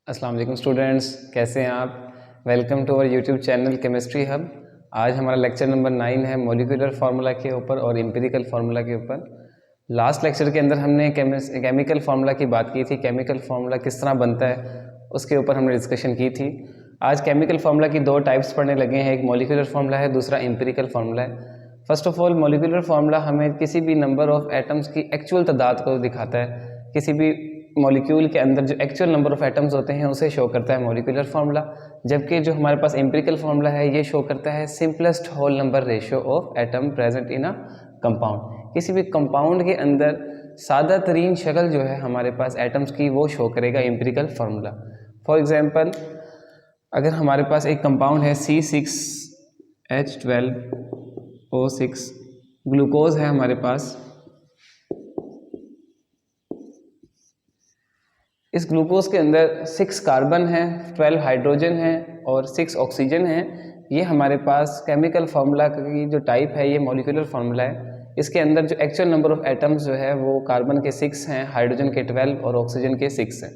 अस्सलाम वालेकुम स्टूडेंट्स, कैसे हैं आप। Welcome to our YouTube channel chemistry hub. आज हमारा लेक्चर नंबर 9 है मॉलिक्यूलर फार्मूला के ऊपर और एम्पिरिकल फार्मूला के ऊपर। लास्ट लेक्चर के अंदर हमने केमिकल फार्मूला की बात की थी, केमिकल फार्मूला किस तरह बनता है उसके ऊपर हमने डिस्कशन की थी। आज केमिकल फार्मूला की दो टाइप्स पढ़ने लगे हैं, एक मॉलिक्यूलर फार्मूला है, दूसरा एम्पिरिकल फार्मूला है। First of all molecular formula हमें किसी भी नंबर ऑफ एटम्स की एक्चुअल तादाद को दिखाता है। किसी भी मॉलिक्यूल के अंदर जो एक्चुअल नंबर ऑफ एटम्स होते हैं उसे शो करता है मॉलिक्यूलर फार्मूला, जबकि जो हमारे पास एम्पिरिकल फार्मूला है ये शो करता है simplest whole number ratio of atom present in a compound. किसी भी कंपाउंड के अंदर सादा तरीन शक्ल जो है हमारे पास एटम्स की वो शो करेगा एम्पिरिकल फार्मूला। फॉर एग्जांपल, अगर हमारे पास एक कंपाउंड है C6H12O6, ग्लूकोज है हमारे पास। इस ग्लूकोज के अंदर 6 कार्बन है, 12 हाइड्रोजन है और 6 ऑक्सीजन है। ये हमारे पास केमिकल फार्मूला की जो टाइप है ये मॉलिक्यूलर फार्मूला है। इसके अंदर जो एक्चुअल नंबर ऑफ एटम्स जो है वो कार्बन के 6 हैं, हाइड्रोजन के 12 और ऑक्सीजन के 6 हैं।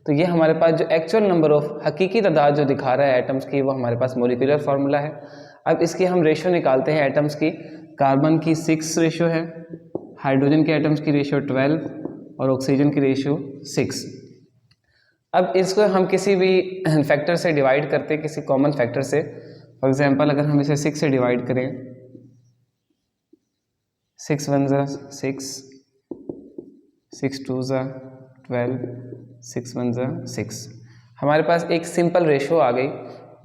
तो ये हमारे पास जो एक्चुअल नंबर ऑफ हकीकी तादाद जो दिखा रहा है एटम्स की वो हमारे पास मॉलिक्यूलर फार्मूला है। अब इसकी हम रेशो निकालते हैं एटम्स की। कार्बन की 6 रेशो है, हाइड्रोजन के एटम्स की रेशो 12 और ऑक्सीजन की रेशो 6। अब इसको हम किसी भी फैक्टर से डिवाइड करते हैं, किसी कॉमन फैक्टर से। फॉर एग्जांपल, अगर हम इसे 6 से डिवाइड करें, 6 1 ज़ा 6, 6 2 ज़ा 12, 6 1 ज़ा 6। हमारे पास एक सिंपल रेशो आ गई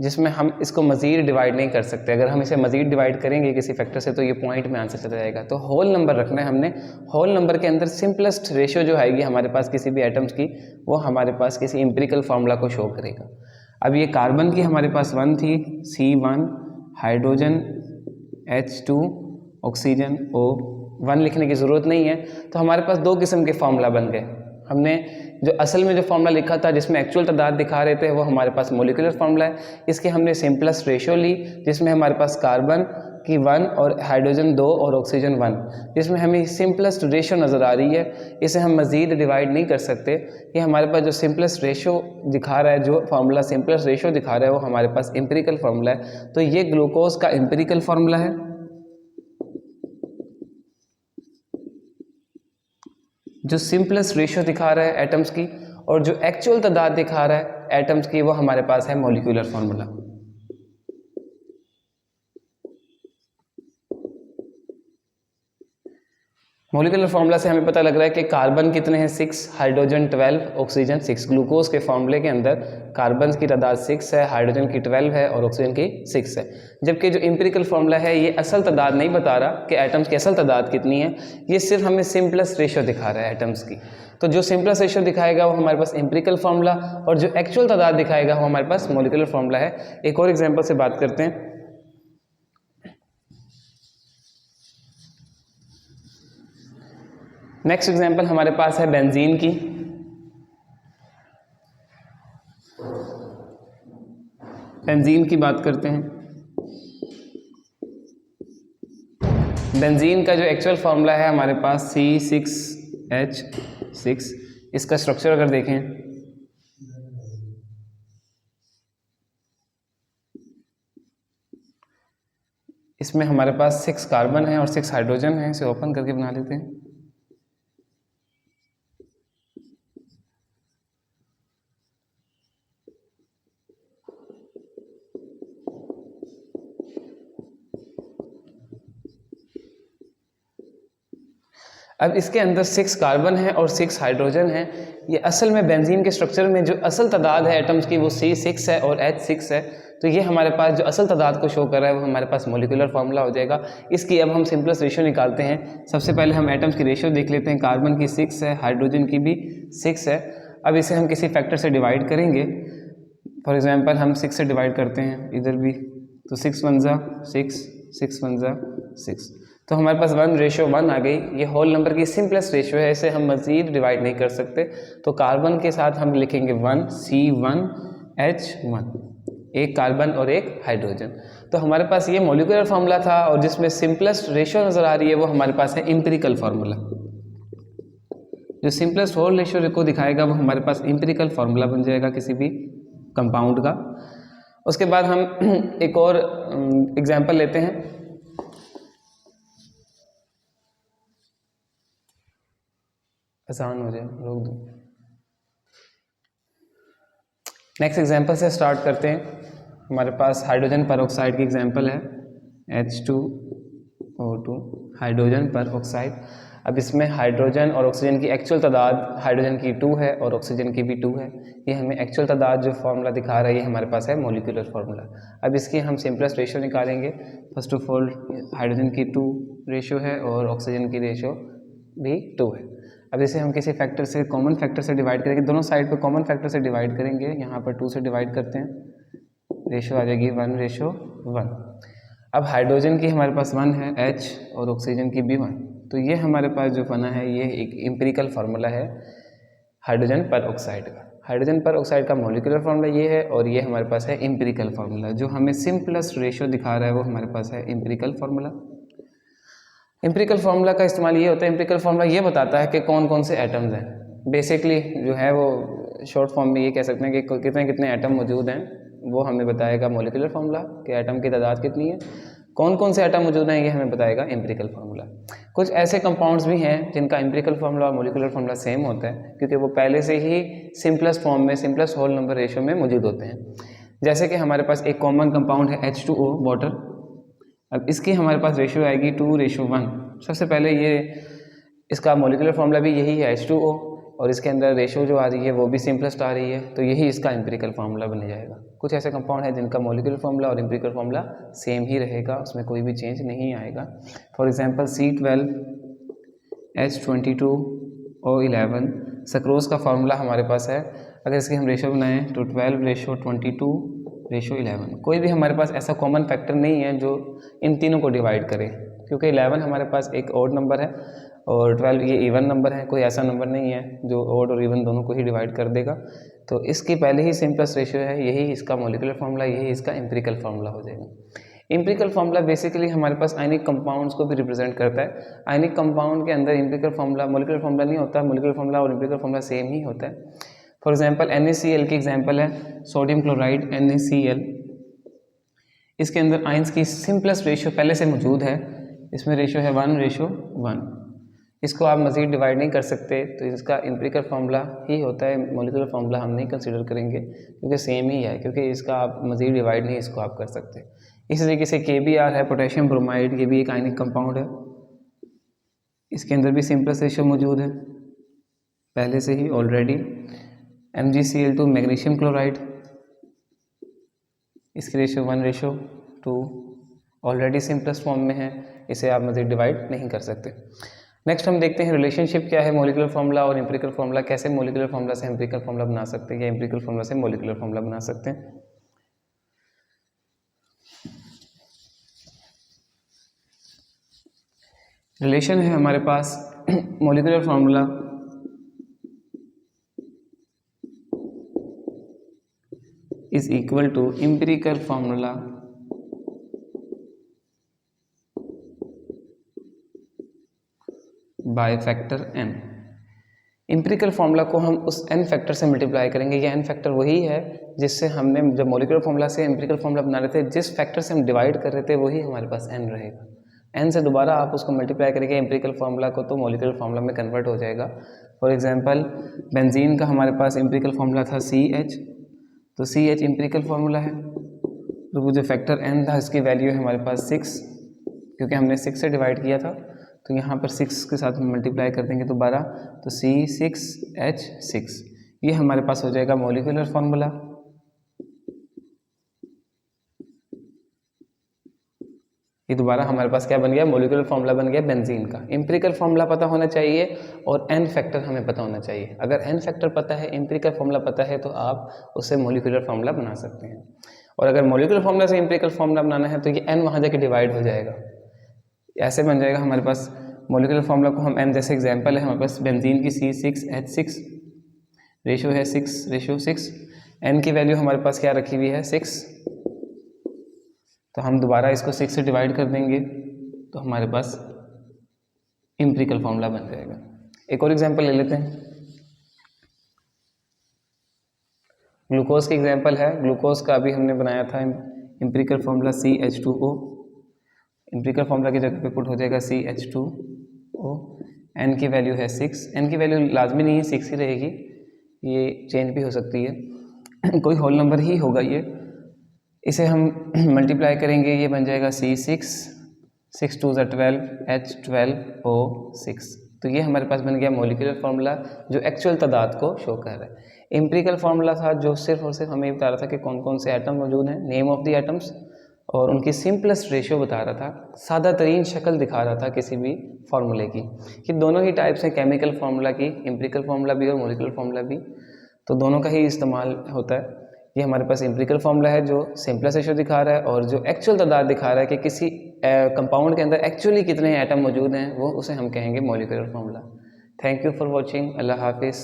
जिसमें हम इसको मज़ीद डिवाइड नहीं कर सकते। अगर हम इसे मज़ीद डिवाइड करेंगे किसी फैक्टर से तो ये पॉइंट में आंसर चला जाएगा। तो होल नंबर रखना है हमने। होल नंबर के अंदर सिंपलेस्ट रेशो जो आएगी हमारे पास किसी भी एटम्स की वो हमारे पास किसी एम्पिरिकल फार्मूला को शो करेगा। अब ये कार्बन की हमारे पास 1 थी, C1, hydrogen H2, oxygen O1 लिखने की ज़रूरत नहीं है। तो हमारे पास दो किस्म के फार्मूला बन गए। हमने जो असल में जो फार्मूला लिखा था जिसमें एक्चुअल तादाद दिखा रहे थे वो हमारे पास मॉलिक्यूलर फार्मूला है। इसके हमने सिंपलेस्ट रेशो ली जिसमें हमारे पास कार्बन की 1 और हाइड्रोजन 2 और ऑक्सीजन 1, जिसमें हमें सिंपलेस्ट रेशो नज़र आ रही है। इसे हम मज़ीद डिवाइड नहीं कर सकते। ये हमारे पास जो सिंपलेस्ट रेशो दिखा रहा है, जो फार्मूला सिंपलेस्ट रेशो दिखा रहा है वो हमारे पास एम्पिरिकल फार्मूला है। तो ये ग्लूकोज का एम्पिरिकल फार्मूला है। जो सिंपलेस्ट रेशियो दिखा रहा है एटम्स की और जो एक्चुअल तादाद दिखा रहा है एटम्स की वो हमारे पास है मॉलिक्यूलर फार्मूला। मॉलिक्यूलर फार्मूला से हमें पता लग रहा है कि कार्बन कितने हैं 6, हाइड्रोजन 12, ऑक्सीजन 6। ग्लूकोज के फार्मूले के अंदर कार्बन की तादाद 6 है, हाइड्रोजन की 12 है और ऑक्सीजन की 6 है। जबकि जो एम्पिरिकल फार्मूला है ये असल तादाद नहीं बता रहा कि एटम्स की असल तादाद कितनी है, ये सिर्फ हमें सिंपलेस्ट रेशियो दिखा रहा है एटम्स की। तो जो सिंपलेस्ट रेशियो दिखाएगा वो हमारे पास एम्पिरिकल फार्मूला और जो एक्चुअल तादाद दिखाएगा वो हमारे पास मॉलिक्यूलर फार्मूला है। एक और एग्जाम्पल से बात करते हैं। नेक्स्ट एग्जाम्पल हमारे पास है बेंजीन की। बेंजीन की बात करते हैं। बेंजीन का जो एक्चुअल फार्मूला है हमारे पास C6H6। इसका स्ट्रक्चर अगर देखें, इसमें हमारे पास 6 कार्बन है और 6 हाइड्रोजन है। इसे ओपन करके बना लेते हैं। अब इसके अंदर 6 कार्बन है और 6 हाइड्रोजन है। ये असल में बेंजीन के स्ट्रक्चर में जो असल तादाद है एटम्स की वो C6 है और H6 है। तो ये हमारे पास जो असल तादाद को शो कर रहा है वो हमारे पास मॉलिक्यूलर फार्मूला हो जाएगा। इसकी अब हम सिंपलेस्ट रेशियो निकालते हैं। सबसे पहले हम एटम्स की रेशियो देख लेते हैं। कार्बन की 6 है, हाइड्रोजन की भी 6 है। अब इसे हम किसी फैक्टर से डिवाइड करेंगे। फॉर एग्जाम्पल, हम 6 से डिवाइड करते हैं इधर भी, तो 6 1 ज़ा 6, 6 1 ज़ा 6। तो हमारे पास 1:1 आ गई। ये होल नंबर की सिंपलेस्ट रेशियो है, इसे हम मज़ीद डिवाइड नहीं कर सकते। तो कार्बन के साथ हम लिखेंगे 1 C1H1, एक कार्बन और एक हाइड्रोजन। तो हमारे पास ये मॉलिक्यूलर फार्मूला था और जिसमें सिंपलेस्ट रेशियो नज़र आ रही है वो हमारे पास है एम्पिरिकल फार्मूला। जो सिंपलेस्ट होल रेशियो को दिखाएगा वो हमारे पास एम्पिरिकल फार्मूला बन जाएगा किसी भी कंपाउंड का। उसके बाद हम एक और एग्जांपल लेते हैं। आसान हो जाए, रोक दो। नेक्स्ट एग्जांपल से स्टार्ट करते हैं। हमारे पास हाइड्रोजन पर ऑक्साइड की एग्जांपल है H2O2 हाइड्रोजन पर ऑक्साइड। अब इसमें हाइड्रोजन और ऑक्सीजन की एक्चुअल तादाद हाइड्रोजन की 2 है और ऑक्सीजन की भी 2 है। ये हमें एक्चुअल तादाद जो फार्मूला दिखा रहा है ये हमारे पास है मोलिकुलर फार्मूला। अब इसकी हम सिंपलेस्ट रेशियो निकालेंगे। फर्स्ट ऑफ ऑल हाइड्रोजन की 2 रेशियो है और ऑक्सीजन की रेशियो भी 2 है। अब इसे हम किसी फैक्टर से कॉमन फैक्टर से डिवाइड करेंगे, दोनों साइड पर कॉमन फैक्टर से डिवाइड करेंगे। यहाँ पर 2 से डिवाइड करते हैं, रेशियो आ जाएगी 1:1। अब हाइड्रोजन की हमारे पास 1 है H और ऑक्सीजन की भी 1, तो ये हमारे पास जो बना है ये एक एम्पिरिकल फार्मूला है हाइड्रोजन पर ऑक्साइड का। हाइड्रोजन पर ऑक्साइड का मॉलिक्यूलर फार्मूला ये है और ये हमारे पास है एम्पिरिकल फार्मूला। जो हमें सिंपलेस्ट रेशियो दिखा रहा है वो हमारे पास है एम्पिरिकल फार्मूला। एम्पिरिकल फार्मूला का इस्तेमाल ये होता है, एम्पिरिकल फार्मूला ये बताता है कि कौन कौन से एटम्स हैं। बेसिकली जो है वो शॉर्ट फॉर्म में ये कह सकते हैं कि कितने कितने एटम मौजूद हैं, वो हमें बताएगा मॉलिक्यूलर फार्मूला कि एटम की तादाद कितनी है। कौन कौन से एटम मौजूद हैं ये हमें बताएगा एम्पिरिकल फार्मूला। कुछ ऐसे कंपाउंड्स भी हैं जिनका एम्पिरिकल फार्मूला और मॉलिक्यूलर फार्मूला सेम होता है क्योंकि वो पहले से ही सिंपलेस्ट फॉर्म में सिंपलेस्ट होल नंबर रेशियो में मौजूद होते हैं। जैसे कि हमारे पास एक कॉमन कंपाउंड है H2O वाटर। अब इसकी हमारे पास रेशियो आएगी 2:1। सबसे पहले ये इसका मॉलिक्यूलर फार्मूला भी यही है H2O और इसके अंदर रेशियो जो आ रही है वो भी सिंपलेस्ट आ रही है, तो यही इसका एम्पिरिकल फार्मूला बन जाएगा। कुछ ऐसे कंपाउंड हैं जिनका मॉलिक्यूलर फार्मूला और एम्पिरिकल फार्मूला सेम ही रहेगा, उसमें कोई भी चेंज नहीं आएगा। For example C12 H22O11 sucrose का फार्मूला हमारे पास है। अगर इसकी हम रेशियो बनाएं तो 12:22:11। कोई भी हमारे पास ऐसा कॉमन फैक्टर नहीं है जो इन तीनों को डिवाइड करे, क्योंकि 11 हमारे पास एक ऑड नंबर है और 12 ये इवन नंबर है। कोई ऐसा नंबर नहीं है जो ऑड और इवन दोनों को ही डिवाइड कर देगा। तो इसकी पहले ही सिंपलेस्ट रेशियो है, यही इसका मॉलिक्यूलर फार्मूला, यही इसका एम्पिरिकल फार्मूला हो जाएगा। एम्पिरिकल फार्मूला बेसिकली हमारे पास आयनिक कंपाउंड्स को भी रिप्रेजेंट करता है। आयनिक कंपाउंड के अंदर एम्पिरिकल फार्मूला मॉलिक्यूलर फार्मूला नहीं होता, मॉलिक्यूलर फार्मूला और एम्पिरिकल फार्मूला सेम ही होता है। फॉर एग्जांपल NaCl की एग्जांपल है सोडियम क्लोराइड NaCl। इसके अंदर आयंस की सिंपलेस्ट रेशियो पहले से मौजूद है, इसमें रेशियो है 1:1। इसको आप मज़ीद डिवाइड नहीं कर सकते, तो इसका एम्पिरिकल फार्मूला ही होता है, मॉलिक्यूलर फार्मूला हम नहीं कंसीडर करेंगे क्योंकि सेम ही है, क्योंकि इसका आप मज़ीद डिवाइड नहीं इसको आप कर सकते। इसी तरीके से KBr है पोटेशियम ब्रोमाइड, ये भी एक आयनिक कंपाउंड है। इसके अंदर भी सिंपलेस्ट रेशियो मौजूद है पहले से ही ऑलरेडी। MgCl2 मैग्नीशियम क्लोराइड, इसकी रेशियो 1:2 ऑलरेडी सिंपलेस्ट फॉर्म में है, इसे आप मज़ीद डिवाइड नहीं कर सकते। नेक्स्ट हम देखते हैं रिलेशनशिप क्या है मॉलिक्यूलर फार्मूला और एम्पिरिकल फार्मूला, कैसे मॉलिक्यूलर फार्मूला से एम्पिरिकल फार्मूला बना सकते हैं या एम्पिरिकल फार्मूला से मॉलिक्यूलर फार्मूला बना सकते हैं। रिलेशन है हमारे पास molecular formula is equal to empirical formula by factor n। Empirical formula को हम उस n फैक्टर से मल्टीप्लाई करेंगे। ये n फैक्टर वही है जिससे हमने जब मॉलिक्यूलर फार्मूला से एम्पिरिकल फार्मूला बना रहे थे, जिस फैक्टर से हम डिवाइड कर रहे थे वही हमारे पास n रहेगा। n से दोबारा आप उसको मल्टीप्लाई करेंगे एम्पिरिकल फार्मूला को, तो मॉलिक्यूलर फार्मूला में कन्वर्ट हो जाएगा। फॉर एग्जांपल बेंजीन का हमारे पास एम्पिरिकल फार्मूला था CH, तो CH एम्पिरिकल फार्मूला है, तो वो जो फैक्टर n था इसकी वैल्यू है हमारे पास 6, क्योंकि हमने 6 से डिवाइड किया था, तो यहाँ पर 6 के साथ मल्टीप्लाई कर देंगे तो 12, तो C6H6 ये हमारे पास हो जाएगा मॉलिक्यूलर फार्मूला। ये दोबारा हमारे पास क्या बन गया, मॉलिक्यूलर फार्मूला बन गया बेंजीन का। एम्पिरिकल फार्मूला पता होना चाहिए और n फैक्टर हमें पता होना चाहिए। अगर n फैक्टर पता है, एम्पिरिकल फार्मूला पता है, तो आप उससे मॉलिक्यूलर फार्मूला बना सकते हैं। और अगर मॉलिक्यूलर फार्मूला से एम्पिरिकल फार्मूला बनाना है तो ये n वहाँ जाके डिवाइड हो जाएगा, ऐसे बन जाएगा हमारे पास मॉलिक्यूलर फार्मूला को हम n, जैसे एग्जांपल है हमारे पास बेंजीन की C6H6, रेशियो है 6:6, n की वैल्यू हमारे पास क्या रखी हुई है 6, तो हम दोबारा इसको 6 से डिवाइड कर देंगे तो हमारे पास एम्पिरिकल फार्मूला बन जाएगा। एक और एग्जांपल ले लेते हैं। ग्लूकोज की एग्जांपल है। ग्लूकोज का अभी हमने बनाया था empirical formula CH2O। Empirical formula की जगह पे पुट हो जाएगा CH2O। n की वैल्यू है 6। n की वैल्यू लाजमी नहीं है 6 ही रहेगी, ये चेंज भी हो सकती है कोई होल नंबर ही होगा ये। इसे हम मल्टीप्लाई करेंगे, ये बन जाएगा C6, 6 2 12, H12O6। तो ये हमारे पास बन गया मॉलिक्यूलर फार्मूला जो एक्चुअल तादाद को शो कर रहा है। एम्पिरिकल फार्मूला था जो सिर्फ और सिर्फ हमें बता रहा था कि कौन कौन से एटम मौजूद हैं, नेम ऑफ द एटम्स, और उनकी सिंपलेस्ट रेशियो बता रहा था, सादा तरीन शक्ल दिखा रहा था किसी भी फार्मूले की, कि दोनों ही टाइप्स हैं केमिकल फार्मूला की, एम्पिरिकल फार्मूला भी और मॉलिक्यूलर फार्मूला भी, तो दोनों का ही इस्तेमाल होता है। ये हमारे पास एम्पिरिकल फार्मूला है जो सिंपलेस्ट रेशियो दिखा रहा है, और जो एक्चुअल तादाद दिखा रहा है कि किसी कंपाउंड के अंदर एक्चुअली कितने एटम मौजूद हैं, वो उसे हम कहेंगे molecular formula. Thank you for watching. Allah हाफिज़।